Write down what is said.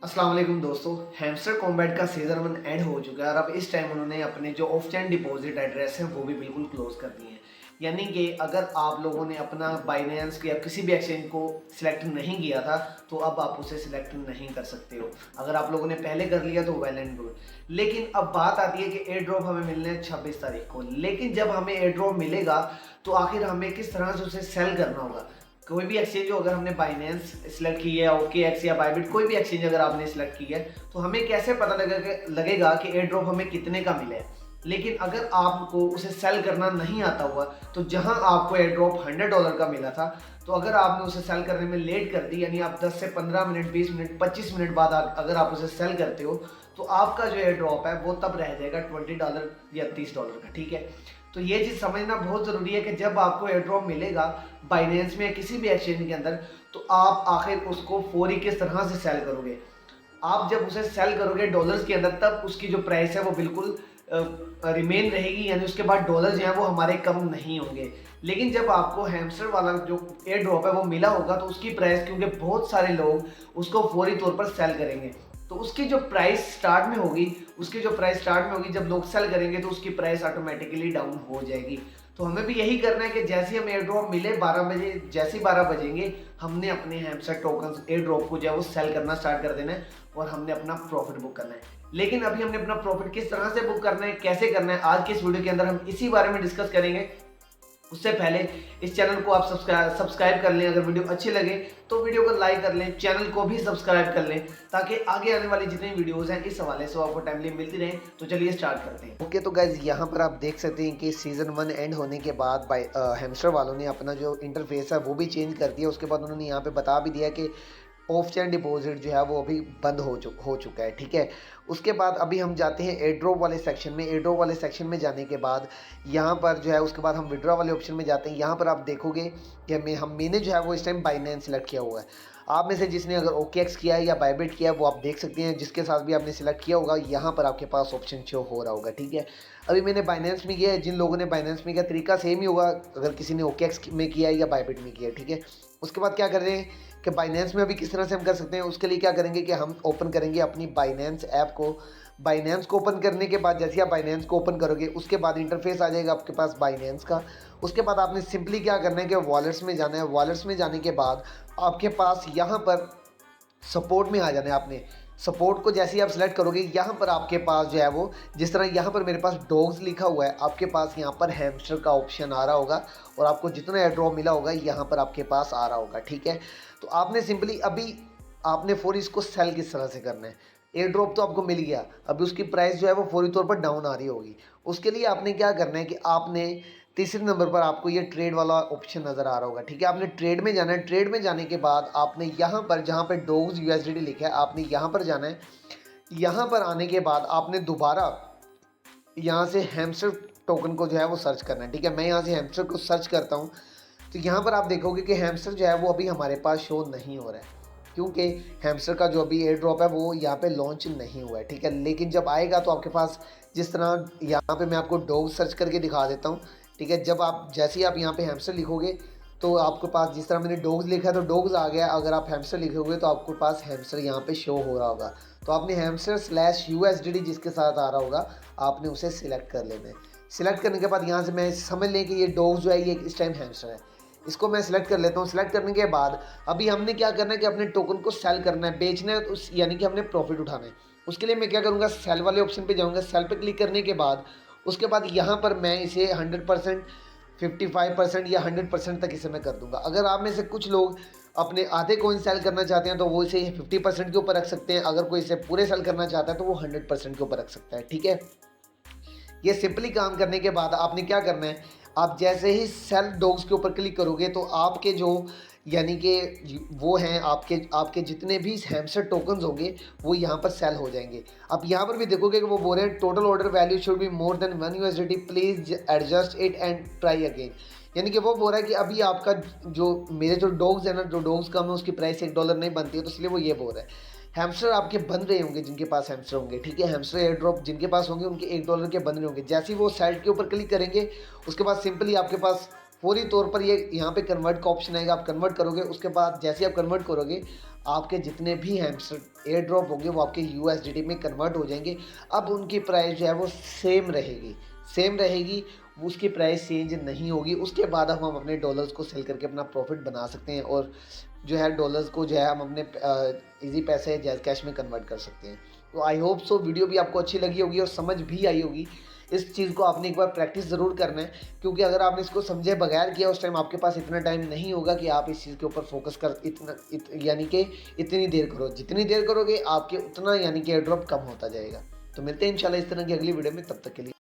अस्सलाम वालेकुम दोस्तों। हैमस्टर कॉम्बैट का सीज़न 1 एंड हो चुका है और अब इस टाइम उन्होंने अपने जो ऑफ चैन डिपॉजिट एड्रेस हैं वो भी बिल्कुल क्लोज़ कर दिए हैं। यानी कि अगर आप लोगों ने अपना बाइनेंस या किसी भी एक्सचेंज को सिलेक्ट नहीं किया था तो अब आप उसे सिलेक्ट नहीं कर सकते हो। अगर आप लोगों ने पहले कर लिया तो वेल एंड गुड। लेकिन अब बात आती है कि एयर ड्रॉप हमें मिलने हैं 26 तारीख को। लेकिन जब हमें एयर ड्रॉप मिलेगा तो आखिर हमें किस तरह से उसे सेल करना होगा। कोई भी एक्सचेंज हो, अगर हमने बाइनेंस सिलेक्ट की है, OKX या बाइबिट, कोई भी एक्सचेंज अगर आपने सिलेक्ट की है तो हमें कैसे पता लगेगा कि एयर ड्रॉप हमें कितने का मिला है। लेकिन अगर आपको उसे सेल करना नहीं आता हुआ तो जहां आपको एयर ड्रॉप $100 का मिला था, तो अगर आपने उसे सेल करने में लेट कर दी, यानी आप 10 से 15 मिनट, 20 मिनट, 25 मिनट बाद अगर आप उसे सेल करते हो तो आपका जो एयर ड्रॉप है वो तब रह जाएगा $20 या $30 का। ठीक है, तो ये चीज़ समझना बहुत ज़रूरी है कि जब आपको एयर ड्रॉप मिलेगा बाइनेंस में या किसी भी एक्सचेंज के अंदर, तो आप आखिर उसको फौरी किस तरह से सेल करोगे। आप जब उसे सेल करोगे डॉलर्स के अंदर, तब उसकी जो प्राइस है वो बिल्कुल रिमेन रहेगी, यानी उसके बाद डॉलर जो है वो हमारे कम नहीं होंगे। लेकिन जब आपको हैमस्टर वाला जो एयर ड्रॉप है वो मिला होगा तो उसकी प्राइस, क्योंकि बहुत सारे लोग उसको फौरी तौर पर सेल करेंगे, तो उसकी जो प्राइस स्टार्ट में होगी, जब लोग सेल करेंगे तो उसकी प्राइस ऑटोमेटिकली डाउन हो जाएगी। तो हमें भी यही करना है कि जैसे हम एयर ड्रॉप मिले 12 बजे, जैसे ही 12 बजेंगे, हमने अपने हैमस्टर टोकन एयर ड्रॉप को जो है वो सेल करना स्टार्ट कर देना है और हमने अपना प्रॉफिट बुक करना है। लेकिन अभी हमने अपना प्रॉफिट किस तरह से बुक करना है, कैसे करना है, आज की इस वीडियो के अंदर हम इसी बारे में डिस्कस करेंगे। उससे पहले इस चैनल को आप सब्सक्राइब कर लें, अगर वीडियो अच्छी लगे तो वीडियो को लाइक कर लें, चैनल को भी सब्सक्राइब कर लें, ताकि आगे आने वाली जितनी वीडियोस हैं इस हवाले से आपको टाइमली मिलती रहें। तो चलिए स्टार्ट करते हैं। ओके, तो गाइज यहाँ पर आप देख सकते हैं कि सीज़न 1 एंड होने के बाद हैमस्टर वालों ने अपना जो इंटरफेस है वो भी चेंज कर दिया। उसके बाद उन्होंने यहाँ पे बता भी दिया कि ऑफ चैन डिपॉजिट जो है वो अभी बंद हो चुका है। ठीक है, उसके बाद अभी हम जाते हैं एयर ड्रॉप वाले सेक्शन में। एयर ड्रॉप वाले सेक्शन में जाने के बाद यहाँ पर जो है उसके बाद हम विड्रॉ वाले ऑप्शन में जाते हैं। यहाँ पर आप देखोगे कि मैंने जो है वो इस टाइम बाइनेंस सेलेक्ट किया हुआ है। आप में से जिसने अगर OKX किया है या बाइबिट किया है वो आप देख सकते हैं, जिसके साथ भी आपने सिलेक्ट किया होगा यहाँ पर आपके पास ऑप्शन शो हो रहा होगा। ठीक है, अभी मैंने बाइनेंस में किया है। जिन लोगों ने बाइनेंस में किया, तरीका सेम ही होगा अगर किसी ने OKX में किया है या बाइबिट में किया है। ठीक है, उसके बाद क्या कर रहे हैं कि बाइनेंस में अभी किस तरह से हम कर सकते हैं। उसके लिए क्या करेंगे कि हम ओपन करेंगे अपनी बाइनेंस ऐप को। बाइनेंस को ओपन करने के बाद जैसे आप बाइनेंस को ओपन करोगे उसके बाद इंटरफेस आ जाएगा आपके पास बाइनेंस का। उसके बाद आपने सिंपली क्या करना है कि वॉलेट्स में जाना है। वॉलेट्स में जाने के बाद आपके पास यहाँ पर सपोर्ट में आ जाना है। आपने सपोर्ट को जैसे ही आप सेलेक्ट करोगे, यहाँ पर आपके पास जो है वो, जिस तरह यहाँ पर मेरे पास डॉग्स लिखा हुआ है, आपके पास यहाँ पर हैमस्टर का ऑप्शन आ रहा होगा और आपको जितना एयर ड्रॉप मिला होगा यहाँ पर आपके पास आ रहा होगा। ठीक है, तो आपने सिंपली अभी आपने फौरी इसको सेल किस तरह से करना है। एयर ड्रॉप तो आपको मिल गया, अभी उसकी प्राइस जो है वो फौरी तौर पर डाउन आ रही होगी। उसके लिए आपने क्या करना है कि आपने तीसरे नंबर पर आपको ये ट्रेड वाला ऑप्शन नज़र आ रहा होगा। ठीक है, आपने ट्रेड में जाना है। ट्रेड में जाने के बाद आपने यहाँ पर जहाँ पे डॉग्स USDT लिखा है आपने यहाँ पर जाना है। यहाँ पर आने के बाद आपने दोबारा यहाँ से हैमस्टर टोकन को जो है वो सर्च करना है। ठीक है, मैं यहाँ से हैमस्टर को सर्च करता हूँ तो यहाँ पर आप देखोगे कि हैमस्टर जो है वो अभी हमारे पास शो नहीं हो रहा है, क्योंकि हैमस्टर का जो अभी एयर ड्रॉप है वो यहाँ पे लॉन्च नहीं हुआ है। ठीक है, लेकिन जब आएगा तो आपके पास, जिस तरह यहाँ पे मैं आपको डॉग सर्च करके दिखा देता हूँ। ठीक है, जब आप जैसे ही आप यहाँ पे हैमस्टर लिखोगे तो आपके पास, जिस तरह मैंने डॉग्स लिखा है तो डॉग्स आ गया। अगर आप हैमस्टर लिखोगे तो आपके पास हैमस्टर यहाँ पे शो हो रहा होगा। तो आपने हैमस्टर/USDT जिसके साथ आ रहा होगा आपने उसे सिलेक्ट कर लेना है। सिलेक्ट करने के बाद यहाँ से मैं समझ लें कि ये डॉग्स जो है ये इस टाइम हैमस्टर है, इसको मैं सिलेक्ट कर लेता हूँ। सिलेक्ट करने के बाद अभी हमने क्या करना है कि अपने टोकन को सेल करना है, बेचना है, उस यानी कि हमने प्रॉफिट उठाना है। उसके लिए मैं क्या करूँगा, सेल वाले ऑप्शन पे जाऊँगा। सेल पे क्लिक करने के बाद उसके बाद यहाँ पर मैं इसे 100%, 55% या 100% तक इसे मैं कर दूंगा। अगर आप में से कुछ लोग अपने आधे कॉइन सेल करना चाहते हैं तो वो इसे 50% के ऊपर रख सकते हैं। अगर कोई इसे पूरे सेल करना चाहता है तो वो 100% के ऊपर रख सकता है। ठीक है, ये सिंपली काम करने के बाद आपने क्या करना है, आप जैसे ही सेल डॉग्स के ऊपर क्लिक करोगे तो आपके जो, यानी कि वो हैं आपके आपके जितने भी हैमस्टर टोकन्स होंगे वो यहाँ पर सेल हो जाएंगे। आप यहाँ पर भी देखोगे कि वो बोल रहे हैं total order value should be more than 1 USDT, please adjust it and try again. यानी कि वो बोल रहा है कि अभी आपका जो, मेरे जो डॉग्स है ना, जो डॉग्स कम है उसकी प्राइस $1 नहीं बनती है, तो इसलिए वो ये बोल रहा है। हैमस्टर आपके बन रहे होंगे जिनके पास हैमस्टर होंगे। ठीक है, हैमस्टर एयर ड्रॉप जिनके पास होंगे उनके $1 के बन रहे होंगे। जैसे ही वो साइड के ऊपर क्लिक करेंगे उसके बाद सिंपली आपके पास फौरी तौर पर ये यहाँ पे कन्वर्ट का ऑप्शन आएगा, आप कन्वर्ट करोगे, उसके बाद जैसे ही आप कन्वर्ट करोगे आपके जितने भी हैमस्टर एयर ड्रॉप होंगे वो आपके यूएसडीटी में कन्वर्ट हो जाएंगे। अब उनकी प्राइस जो है वो सेम रहेगी, उसकी प्राइस चेंज नहीं होगी। उसके बाद हम अपने डॉलर्स को सेल करके अपना प्रॉफिट बना सकते हैं और जो है डॉलर्स को जो है हम अपने इजी पैसे जैज़ कैश में कन्वर्ट कर सकते हैं। तो आई होप सो वीडियो भी आपको अच्छी लगी होगी और समझ भी आई होगी। इस चीज़ को आपने एक बार प्रैक्टिस ज़रूर करना है, क्योंकि अगर आपने इसको समझे बगैर किया उस टाइम आपके पास इतना टाइम नहीं होगा कि आप इस चीज़ के ऊपर फोकस कर यानी कि इतनी देर करो। जितनी देर करोगे आपके उतना यानी कि एयर ड्रॉप कम होता जाएगा। तो मिलते हैं इंशाल्लाह इस तरह की अगली वीडियो में, तब तक के लिए।